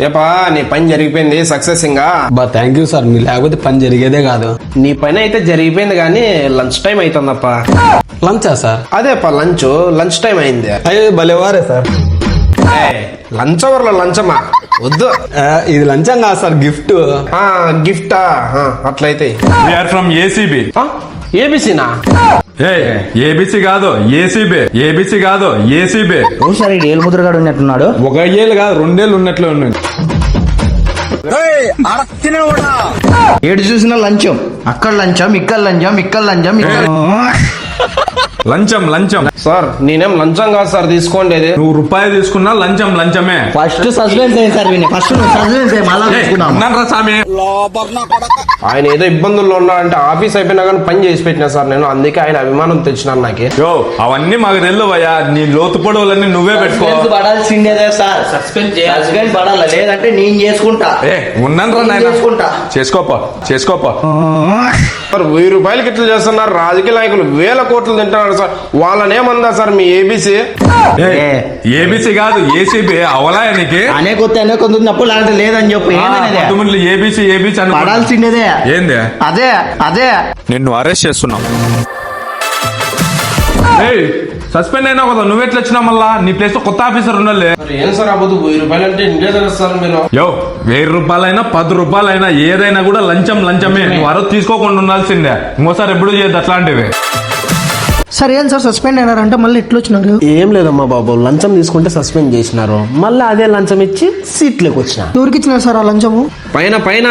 ఏపా నీ పని జరిగిపోయింది సక్సెస్ ఇంకా. థ్యాంక్ యూ సార్, మీరు లేకపోతే పని జరిగేదే కాదు. నీ పని అయితే జరిగిపోయింది కానీ లంచ్ టైం అవుతుందప్ప. లంచా సార్? అదేపా లంచ్ టైం అయింది. అయ్యో భలేవారే సార్. లంచ్ అవర్ లో లంచమా వద్దు. ఇది లంచం కాదు సార్, గిఫ్ట్. గిఫ్టా? అట్లయితే ఫ్రమ్ ఏసీబీ. ఏబిసినా? ఏబిసి కాదు ఏసీబీ. ఏబిసి కాదు ఏసీబీ. సార్ ఈ ఏలు ముద్రగాడు ఉన్నట్టున్నాడు. 1 ఏళ్ళు కాదు 2 ఏళ్ళు ఉన్నట్లే ఉన్నాయి. ఏడు చూసిన లంచం, అక్కడ లంచం, ఇక్కడ లంచం, ఇక్కడ లంచం, లంచం సార్ నేనేం లంచం కాదు సార్ తీసుకోండి. నువ్వు రూపాయి తీసుకున్నా లంచమే. ఫస్ట్ సస్పెన్స్ అయ్యింది సార్. ఫస్ట్ సస్పెన్స్ ఉన్నారా స్వామి? ఆయన ఏదో ఇబ్బందుల్లో ఉన్నాడంటే ఆఫీస్ అయిపోయినా కానీ పని చేసి పెట్టినా సార్ నేను. అందుకే ఆయన అభిమానం తెచ్చినాను నాకు. అవన్నీ మాకు తెలియవయ్యా. నీ లోతు పొడవులన్నీ నువ్వే పెట్టుకో. పడాల్సిందేదే సార్. సస్పెన్స్ పడాలి, లేదంటే నేను చేసుకుంటా. ఉన్నాను రా చేసుకోపా. సార్ 1000 రూపాయలకి ఇట్లా చేస్తున్నారు. రాజకీయ నాయకులు 1000 కోట్లు తింటున్నారు సార్. వాళ్ళనేమందా సార్ మీ ఏబిసి? ఏబిసి కాదు ఏసీబీ. అవలాయా నీకు? అనే కొంత నప్పుడు లాంటి లేదని చెప్పి ఏబిసి అని పడాల్సిందేదే. ఏంది అదే నిన్ను అరెస్ట్ చేస్తున్నాం. సస్పెండ్ అయినా కదా, నువ్వెట్లా వచ్చినా మళ్ళా? నీ ప్లేస్ లో కొత్త ఆఫీసర్ ఉండాలి. ఏం సార్ అవ్వదు 1000 రూపాయలు అంటే ఇంటే సార్ మీరు. 1000 రూపాయలైనా 10 రూపాయలైనా ఏదైనా కూడా లంచమే. నువ్వు అరవై తీసుకోకుండా ఉండాల్సిందే. ఇంకోసారి ఎప్పుడు చేయద్దు అట్లాంటివి. సార్ ఏం సార్ సస్పెండ్ అయినారంటే మళ్ళీ ఎట్లా వచ్చినారు? ఏం లేదమ్మా బాబు, లంచం తీసుకుంటే సస్పెండ్ చేసినారు. మళ్ళీ అదే లంచం ఇచ్చి సీట్లోకి వచ్చిన. ఎవరికి ఇచ్చినారు సార్ ఆ లంచము? పైన